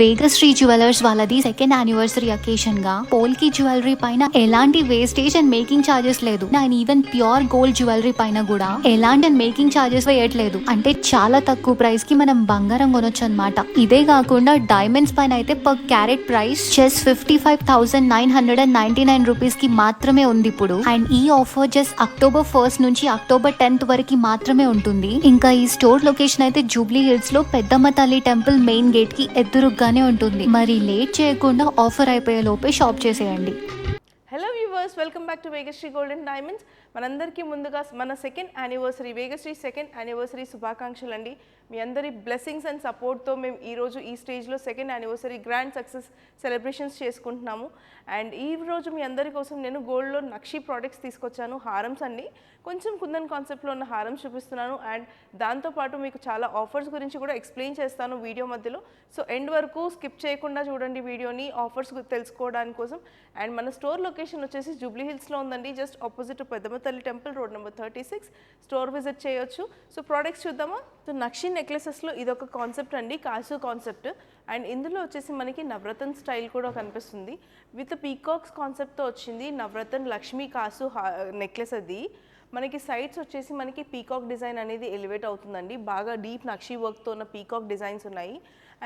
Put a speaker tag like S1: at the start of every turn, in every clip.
S1: Vegasri jewellers వాళ్ళది second anniversary occasion గా పోల్కి jewellery పైన ఎలాంటి వేస్టేజ్ అండ్ మేకింగ్ చార్జెస్ లేదు. And even pure gold jewellery పైన కూడా ఎలాంటి మేకింగ్ చార్జెస్ వేయట్లేదు. అంటే చాలా తక్కువ ప్రైస్ కి మనం బంగారం కొనొచ్చు అనమాట. ఇదే కాకుండా డైమండ్స్ పైన అయితే per carat price just 55,999 rupees కి మాత్రమే ఉంది ఇప్పుడు. అండ్ ఈ ఆఫర్ జస్ట్ అక్టోబర్ 1 నుంచి అక్టోబర్ 10 వరకు మాత్రమే ఉంటుంది. ఇంకా ఈ స్టోర్ లొకేషన్ అయితే జూబ్లీ హిల్స్ లో పెద్దమ్మ తల్లి టెంపుల్ మెయిన్ గేట్ కి ఎదురుగానే ఉంటుంది. మరి లేట్ చేయకుండా ఆఫర్ అయిపోయే లోపే షాప్ చేసేయండి.
S2: Hello viewers, welcome back to Vegasri gold and diamonds. మనందరికీ ముందుగా మన second anniversary Vegasri second anniversary శుభాకాంక్షలు అండి. మీ అందరి బ్లెస్సింగ్స్ అండ్ సపోర్ట్తో మేము ఈరోజు ఈ స్టేజ్లో second anniversary grand success celebrations చేసుకుంటున్నాము. అండ్ ఈ రోజు మీ అందరి కోసం నేను గోల్డ్లో నక్షి ప్రోడక్ట్స్ తీసుకొచ్చాను. హారమ్స్ అండి, కొంచెం కుందన్ కాన్సెప్ట్లో ఉన్న హారమ్స్ చూపిస్తున్నాను. అండ్ దాంతోపాటు మీకు చాలా ఆఫర్స్ గురించి కూడా ఎక్స్ప్లెయిన్ చేస్తాను వీడియో మధ్యలో. సో ఎండ్ వరకు స్కిప్ చేయకుండా చూడండి వీడియోని, ఆఫర్స్ తెలుసుకోవడానికి కోసం. అండ్ మన స్టోర్ లొకేషన్ వచ్చేసి జూబ్లీ హిల్స్లో ఉందండి, జస్ట్ ఆపోజిట్ పెద్దమ్మ తల్లి temple, road number 36. Store visit చేయొచ్చు. సో ప్రోడక్ట్స్ చూద్దామా. సో నక్షి నెక్లెసెస్లో ఇదొక కాన్సెప్ట్ అండి, కాసు కాన్సెప్ట్. అండ్ ఇందులో వచ్చేసి మనకి నవరత్న స్టైల్ కూడా కనిపిస్తుంది. విత్ పీకాక్స్ కాన్సెప్ట్తో వచ్చింది నవరత్న లక్ష్మీ కాసు నెక్లెస్. అది మనకి సైడ్స్ వచ్చేసి మనకి పీకాక్ డిజైన్ అనేది ఎలివేట్ అవుతుందండి. బాగా డీప్ నక్షి వర్క్తో ఉన్న పీకాక్ డిజైన్స్ ఉన్నాయి.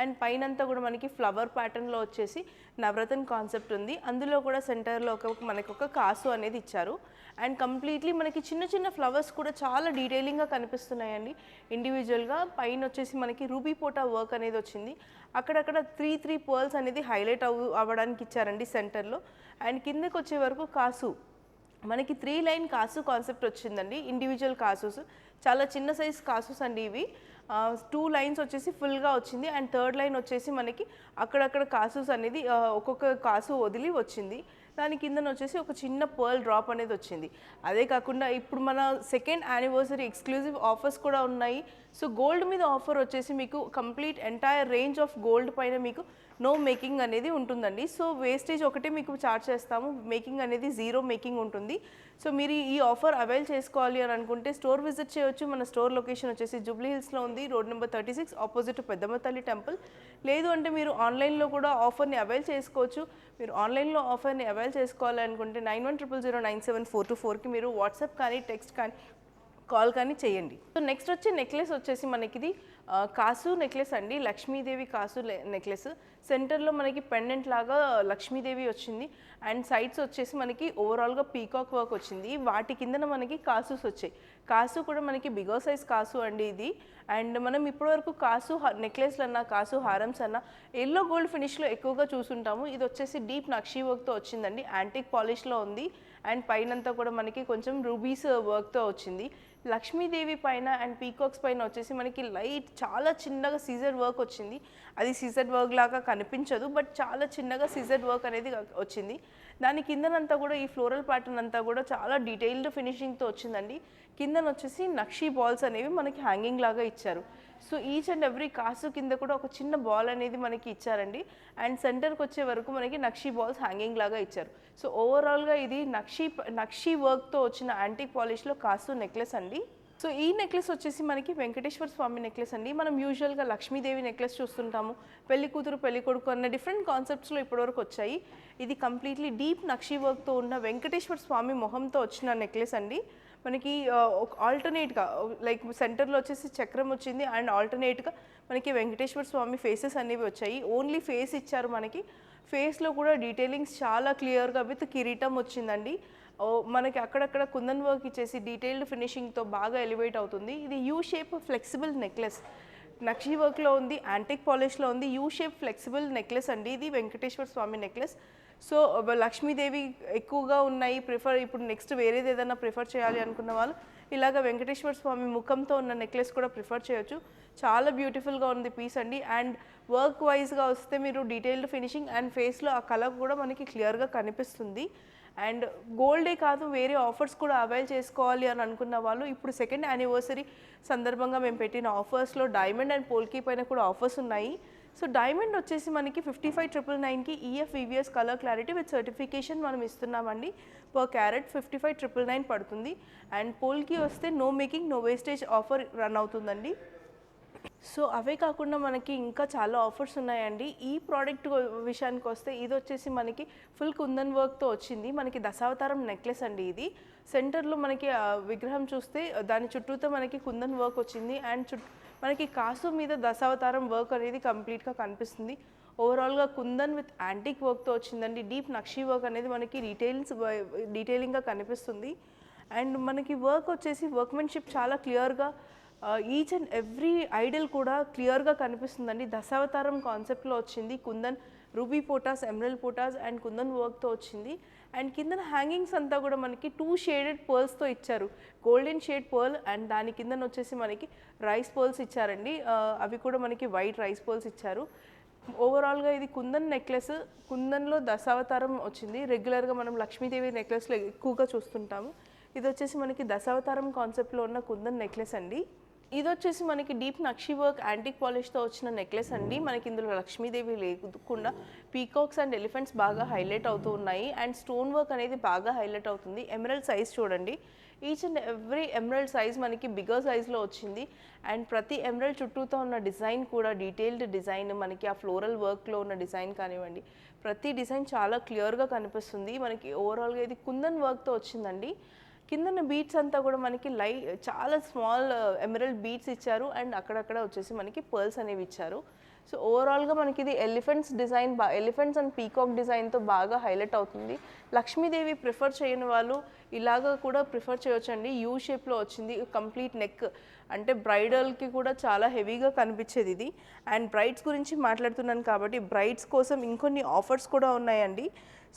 S2: అండ్ పైనంతా కూడా మనకి ఫ్లవర్ ప్యాటర్న్లో వచ్చేసి నవరత్న కాన్సెప్ట్ ఉంది. అందులో కూడా సెంటర్లో మనకి ఒక కాసు అనేది ఇచ్చారు. అండ్ కంప్లీట్లీ మనకి చిన్న చిన్న ఫ్లవర్స్ కూడా చాలా డీటెయిలింగ్గా కనిపిస్తున్నాయండి ఇండివిజువల్గా. పైన వచ్చేసి మనకి రూబీ పోటా వర్క్ అనేది వచ్చింది. అక్కడక్కడ త్రీ పర్ల్స్ అనేది హైలైట్ అవ్వడానికి ఇచ్చారండి సెంటర్లో. అండ్ కిందకి వచ్చే వరకు కాసు మనకి 3 లైన్ కాసు కాన్సెప్ట్ వచ్చిందండి. ఇండివిజువల్ కాసుస్, చాలా చిన్న సైజ్ కాసుస్ అండి ఇవి. 2 లైన్స్ వచ్చేసి ఫుల్గా వచ్చింది. అండ్ 3rd లైన్ వచ్చేసి మనకి అక్కడక్కడ కాసుస్ అనేది ఒక్కొక్క కాసు వదిలి వచ్చింది. దాని కిందన వచ్చేసి ఒక చిన్న పర్ల్ డ్రాప్ అనేది వచ్చింది. అదే కాకుండా ఇప్పుడు మన సెకండ్ యానివర్సరీ ఎక్స్క్లూజివ్ ఆఫర్స్ కూడా ఉన్నాయి. సో గోల్డ్ మీద ఆఫర్ వచ్చేసి మీకు complete entire range of gold పైన మీకు నో మేకింగ్ అనేది ఉంటుందండి. సో వేస్టేజ్ ఒకటే మీకు చార్జ్ చేస్తాము, మేకింగ్ అనేది 0 మేకింగ్ ఉంటుంది. సో మీరు ఈ ఆఫర్ అవైల్ చేసుకోవాలి అని అనుకుంటే స్టోర్ విజిట్ చేయొచ్చు. మన స్టోర్ లొకేషన్ వచ్చేసి జూబ్లీ హిల్స్లో ఉంది, రోడ్ నెంబర్ 36, ఆపోజిట్ పెద్దమ్మ తల్లి టెంపుల్. లేదు అంటే మీరు ఆన్లైన్లో కూడా ఆఫర్ని అవైల్ చేసుకోవచ్చు. మీరు ఆన్లైన్లో ఆఫర్ని అవైల్ చేసుకోవాలి అనుకుంటే 9100097424కి మీరు వాట్సాప్ కానీ టెక్స్ట్ కానీ కాల్ కానీ చేయండి. సో నెక్స్ట్ వచ్చే నెక్లెస్ వచ్చేసి మనకి ఇది కాసు నెక్లెస్ అండి, లక్ష్మీదేవి కాసు నెక్లెస్. సెంటర్లో మనకి పెండెంట్ లాగా లక్ష్మీదేవి వచ్చింది. అండ్ సైడ్స్ వచ్చేసి మనకి ఓవరాల్గా పీకాక్ వర్క్ వచ్చింది. వాటి కిందన మనకి కాసుస్ వచ్చాయి. కాసు కూడా మనకి బిగో సైజ్ కాసు అండి ఇది. అండ్ మనం ఇప్పటివరకు కాసు నెక్లెస్లు అన్నా కాసు హారమ్స్ అన్నా ఎల్లో గోల్డ్ ఫినిష్లో ఎక్కువగా చూసుంటాము. ఇది వచ్చేసి డీప్ నక్షి వర్క్తో వచ్చిందండి, యాంటిక్ పాలిష్లో ఉంది. అండ్ పైనంతా కూడా మనకి కొంచెం రూబీస్ వర్క్తో వచ్చింది. లక్ష్మీదేవి పైన అండ్ పీకాక్స్ పైన వచ్చేసి మనకి లైట్ చాలా చిన్నగా సీజర్ వర్క్ వచ్చింది. అది సీజర్ వర్క్ లాగా కనిపించదు, బట్ చాలా చిన్నగా సీజర్ వర్క్ అనేది వచ్చింది. దాని కిందనంతా కూడా ఈ ఫ్లోరల్ ప్యాటర్న్ అంతా కూడా చాలా డీటెయిల్డ్ ఫినిషింగ్తో వచ్చిందండి. కిందన వచ్చేసి నక్షి బాల్స్ అనేవి మనకి హ్యాంగింగ్ లాగా ఇచ్చారు. సో ఈచ్ అండ్ ఎవ్రీ కాసు కింద కూడా ఒక చిన్న బాల్ అనేది మనకి ఇచ్చారండి. అండ్ సెంటర్కి వచ్చే వరకు మనకి నక్షి బాల్స్ హ్యాంగింగ్ లాగా ఇచ్చారు. సో ఓవరాల్గా ఇది నక్షి వర్క్తో వచ్చిన యాంటిక్ పాలిష్లో కాసు నెక్లెస్ అండి. సో ఈ నెక్లెస్ వచ్చేసి మనకి వెంకటేశ్వర స్వామి నెక్లెస్ అండి. మనం యూజువల్గా లక్ష్మీదేవి నెక్లెస్ చూస్తుంటాము, పెళ్లి కూతురు పెళ్లి కొడుకు అన్న డిఫరెంట్ కాన్సెప్ట్స్లో ఇప్పటివరకు వచ్చాయి. ఇది కంప్లీట్లీ డీప్ నక్షి వర్క్తో ఉన్న వెంకటేశ్వర స్వామి మొహంతో వచ్చిన నెక్లెస్ అండి. మనకి ఆల్టర్నేట్గా లైక్ సెంటర్లో వచ్చేసి చక్రం వచ్చింది. అండ్ ఆల్టర్నేట్గా మనకి వెంకటేశ్వర స్వామి ఫేసెస్ అనేవి వచ్చాయి. ఓన్లీ ఫేస్ ఇచ్చారు మనకి. ఫేస్లో కూడా డీటెయిలింగ్స్ చాలా క్లియర్గా విత్ కిరీటం వచ్చిందండి. మనకి అక్కడక్కడ కుందన్ వర్క్ ఇచ్చేసి డీటెయిల్డ్ ఫినిషింగ్తో బాగా ఎలివేట్ అవుతుంది. ఇది యూ షేప్ ఫ్లెక్సిబుల్ నెక్లెస్, నక్షి వర్క్లో ఉంది, యాంటిక్ పాలిష్లో ఉంది. యూ షేప్ ఫ్లెక్సిబుల్ నెక్లెస్ అండి ఇది వెంకటేశ్వర స్వామి నెక్లెస్. సో లక్ష్మీదేవి ఎక్కువగా ఉన్నాయి ఇప్పుడు నెక్స్ట్ వేరేది ఏదైనా ప్రిఫర్ చేయాలి అనుకున్న వాళ్ళు ఇలాగ వెంకటేశ్వర స్వామి ముఖంతో ఉన్న నెక్లెస్ కూడా ప్రిఫర్ చేయొచ్చు. చాలా బ్యూటిఫుల్గా ఉంది పీస్ అండి. అండ్ వర్క్ వైజ్గా వస్తే మీరు డీటెయిల్డ్ ఫినిషింగ్ అండ్ ఫేస్లో ఆ కలర్ కూడా మనకి క్లియర్గా కనిపిస్తుంది. అండ్ గోల్డే కాదు వేరే ఆఫర్స్ కూడా అవైల్ చేసుకోవాలి అని అనుకున్న వాళ్ళు ఇప్పుడు సెకండ్ యానివర్సరీ సందర్భంగా మేము పెట్టిన ఆఫర్స్లో డైమండ్ అండ్ పోల్కీ పైన కూడా ఆఫర్స్ ఉన్నాయి. సో డైమండ్ వచ్చేసి మనకి 55,999కి EF/VVS colour clarity with certification మనం ఇస్తున్నామండి. పర్ క్యారెట్ 55,999 పడుతుంది. అండ్ పోల్కి వస్తే no making no wastage offer run అవుతుందండి. సో అవే కాకుండా మనకి ఇంకా చాలా ఆఫర్స్ ఉన్నాయండి. ఈ ప్రోడక్ట్ విషయానికి వస్తే ఇది వచ్చేసి మనకి ఫుల్ కుందన్ వర్క్తో వచ్చింది. మనకి దశావతారం నెక్లెస్ అండి ఇది. సెంటర్లో మనకి విగ్రహం చూస్తే దాని చుట్టూతో మనకి కుందన్ వర్క్ వచ్చింది అండ్ మనకి కాసు మీద దశావతారం వర్క్ అనేది కంప్లీట్గా కనిపిస్తుంది. ఓవరాల్గా కుందన్ విత్ యాంటిక్ వర్క్తో వచ్చిందండి. డీప్ నక్షీ వర్క్ అనేది మనకి డీటెయిలింగ్గా కనిపిస్తుంది. అండ్ మనకి వర్క్ వచ్చేసి వర్క్మెన్షిప్ చాలా క్లియర్గా ఈచ్ అండ్ ఎవ్రీ ఐడల్ కూడా క్లియర్గా కనిపిస్తుందండి. దశావతారం కాన్సెప్ట్లో వచ్చింది. కుందన్ రూబీ పోటాస్, ఎమరల్డ్ పోటాస్ అండ్ కుందన్ వర్క్తో వచ్చింది. అండ్ కిందన హ్యాంగింగ్స్ అంతా కూడా మనకి 2 షేడెడ్ పర్ల్స్తో ఇచ్చారు. గోల్డెన్ షేడ్ పర్ల్ అండ్ దాని కిందన వచ్చేసి మనకి రైస్ పర్ల్స్ ఇచ్చారండి. అవి కూడా మనకి వైట్ రైస్ పర్ల్స్ ఇచ్చారు. ఓవరాల్గా ఇది కుందన్ నెక్లెస్. కుందన్లో దశావతారం వచ్చింది. రెగ్యులర్గా మనం లక్ష్మీదేవి నెక్లెస్లో ఎక్కువగా చూస్తుంటాము. ఇది వచ్చేసి మనకి దశావతారం కాన్సెప్ట్లో ఉన్న కుందన్ నెక్లెస్ అండి. ఇది వచ్చేసి మనకి డీప్ నక్షీ వర్క్ యాంటిక్ పాలిష్తో వచ్చిన నెక్లెస్ అండి. మనకి ఇందులో లక్ష్మీదేవి లేకుండా పీకాక్స్ అండ్ ఎలిఫెంట్స్ బాగా హైలైట్ అవుతూ ఉన్నాయి అండ్ స్టోన్ వర్క్ అనేది బాగా హైలైట్ అవుతుంది. ఎమరల్డ్ సైజ్ చూడండి. Each and every emerald size మనకి బిగ్గర్ సైజ్లో వచ్చింది అండ్ ప్రతి ఎమరల్డ్ చుట్టూతో ఉన్న డిజైన్ కూడా డీటెయిల్డ్ డిజైన్, మనకి ఆ ఫ్లోరల్ వర్క్లో ఉన్న డిజైన్ కానివ్వండి, ప్రతి డిజైన్ చాలా క్లియర్గా కనిపిస్తుంది. మనకి ఓవరాల్గా ఇది కుందన్ వర్క్తో వచ్చిందండి. కిందన బీట్స్ అంతా కూడా మనకి చాలా స్మాల్ ఎమరల్డ్ బీట్స్ ఇచ్చారు అండ్ అక్కడక్కడ వచ్చేసి మనకి పర్ల్స్ అనేవి ఇచ్చారు. సో ఓవరాల్గా మనకి ఇది elephants design elephants and peacock డిజైన్తో బాగా హైలైట్ అవుతుంది. లక్ష్మీదేవి ప్రిఫర్ చేయని వాళ్ళు ఇలాగా కూడా ప్రిఫర్ చేయొచ్చండి. యూ షేప్లో వచ్చింది. కంప్లీట్ నెక్ అంటే బ్రైడల్కి కూడా చాలా హెవీగా కనిపించేది ఇది. అండ్ బ్రైడ్స్ గురించి మాట్లాడుతున్నాను కాబట్టి బ్రైడ్స్ కోసం ఇంకొన్ని ఆఫర్స్ కూడా ఉన్నాయండి.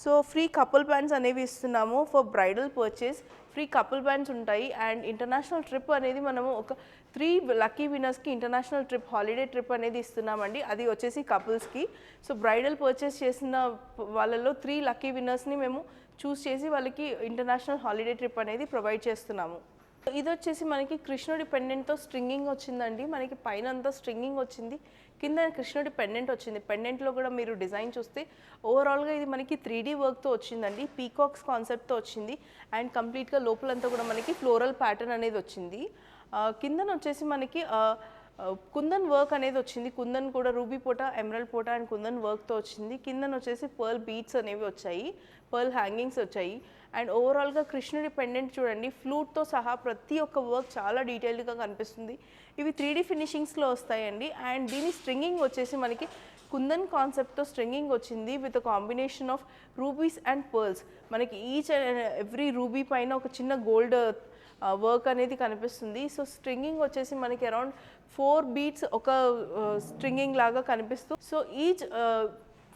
S2: సో ఫ్రీ కపుల్ బ్యాండ్స్ అనేవి ఇస్తున్నాము. For bridal purchase free couple bands ఉంటాయి అండ్ ఇంటర్నేషనల్ ట్రిప్ అనేది మనము ఒక 3 లక్కీ విన్నర్స్కి ఇంటర్నేషనల్ ట్రిప్, హాలిడే ట్రిప్ అనేది ఇస్తున్నామండి. అది వచ్చేసి కపుల్స్కి. సో బ్రైడల్ పర్చేస్ చేసిన వాళ్ళలో 3 లక్కీ విన్నర్స్ని మేము చూస్ చేసి వాళ్ళకి ఇంటర్నేషనల్ హాలిడే ట్రిప్ అనేది ప్రొవైడ్ చేస్తున్నాము. ఇది వచ్చేసి మనకి కృష్ణుడి పెండెంట్తో స్ట్రింగింగ్ వచ్చిందండి. మనకి పైన అంతా స్ట్రింగింగ్ వచ్చింది, కింద కృష్ణుడి పెండెంట్ వచ్చింది. పెండెంట్లో కూడా మీరు డిజైన్ చూస్తే ఓవరాల్గా ఇది మనకి 3D వర్క్తో వచ్చిందండి. పీకాక్స్ కాన్సెప్ట్తో వచ్చింది అండ్ కంప్లీట్గా లోపలంతా కూడా మనకి ఫ్లోరల్ ప్యాటర్న్ అనేది వచ్చింది. కిందన వచ్చేసి మనకి కుందన్ వర్క్ అనేది వచ్చింది. కుందన్ కూడా రూబీ పోటా, ఎమరల్డ్ పోటా అండ్ కుందన్ వర్క్తో వచ్చింది. కిందన వచ్చేసి పర్ల్ బీట్స్ అనేవి వచ్చాయి, పర్ల్ హ్యాంగింగ్స్ వచ్చాయి అండ్ ఓవరాల్గా కృష్ణుడి పెండెంట్ చూడండి, ఫ్లూట్తో సహా ప్రతి ఒక్క వర్క్ చాలా డీటెయిల్డ్గా కనిపిస్తుంది. ఇవి 3D ఫినిషింగ్స్లో వస్తాయండి. అండ్ దీని స్ట్రింగింగ్ వచ్చేసి మనకి కుందన్ కాన్సెప్ట్తో స్ట్రింగింగ్ వచ్చింది with combination of rubies and pearls. మనకి ఈచ్ అండ్ ఎవ్రీ రూబీ పైన ఒక చిన్న గోల్డ్ వర్క్ అనేది కనిపిస్తుంది. సో స్ట్రింగింగ్ వచ్చేసి మనకి అరౌండ్ 4 బీట్స్ ఒక స్ట్రింగింగ్ లాగా కనిపిస్తూ, సో ఈచ్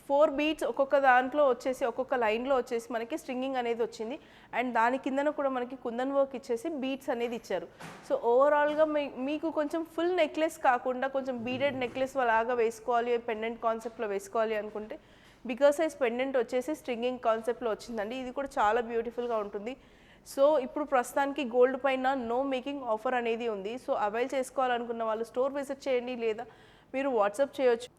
S2: 4 బీట్స్ ఒక్కొక్క దాంట్లో వచ్చేసి ఒక్కొక్క లైన్లో వచ్చేసి మనకి స్ట్రింగింగ్ అనేది వచ్చింది అండ్ దాని కిందన కూడా మనకి కుందన్ వర్క్ ఇచ్చేసి బీట్స్ అనేది ఇచ్చారు. సో ఓవరాల్గా మీకు కొంచెం ఫుల్ నెక్లెస్ కాకుండా కొంచెం బీడెడ్ నెక్లెస్ లాగా వేసుకోవాలి, పెండెంట్ కాన్సెప్ట్లో వేసుకోవాలి అనుకుంటే బిగ్గర్ సైజ్ పెండెంట్ వచ్చేసి స్ట్రింగింగ్ కాన్సెప్ట్లో వచ్చిందండి. ఇది కూడా చాలా బ్యూటిఫుల్గా ఉంటుంది. సో ఇప్పుడు ప్రస్తుతానికి గోల్డ్ పైన నో మేకింగ్ ఆఫర్ అనేది ఉంది. సో అవైల్ చేసుకోవాలనుకున్న వాళ్ళు స్టోర్ విజిట్ చేయండి లేదా మీరు వాట్సాప్ చేయొచ్చు.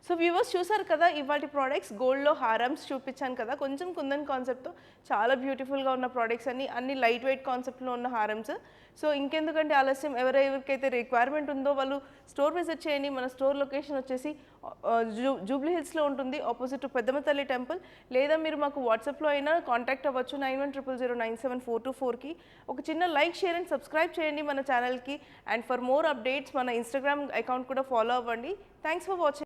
S2: సో వ్యూవర్స్ చూసారు కదా ఇవాటి ప్రోడక్ట్స్. గోల్డ్లో హారమ్స్ చూపించాను కదా, కొంచెం కుందన్ కాన్సెప్ట్తో చాలా బ్యూటిఫుల్గా ఉన్న ప్రోడక్ట్స్ అన్ని లైట్ వెయిట్ కాన్సెప్ట్లో ఉన్న హారమ్స్. సో ఇంకెందుకంటే ఆలస్యం, ఎవరెవరికైతే రిక్వైర్మెంట్ ఉందో వాళ్ళు స్టోర్ విజిట్ చేయండి. మన స్టోర్ లొకేషన్ వచ్చేసి జూబ్లీ హిల్స్లో ఉంటుంది, ఆపోజిట్ పెద్దమ్మ తల్లి టెంపుల్. లేదా మీరు మాకు వాట్సాప్లో అయినా కాంటాక్ట్ అవ్వచ్చు 9100097424కి. ఒక చిన్న లైక్, షేర్ అండ్ సబ్స్క్రైబ్ చేయండి మన ఛానల్కి. అండ్ ఫర్ మోర్ అప్డేట్స్ మన ఇన్స్టాగ్రామ్ అకౌంట్ కూడా ఫాలో అవ్వండి. Thanks for watching.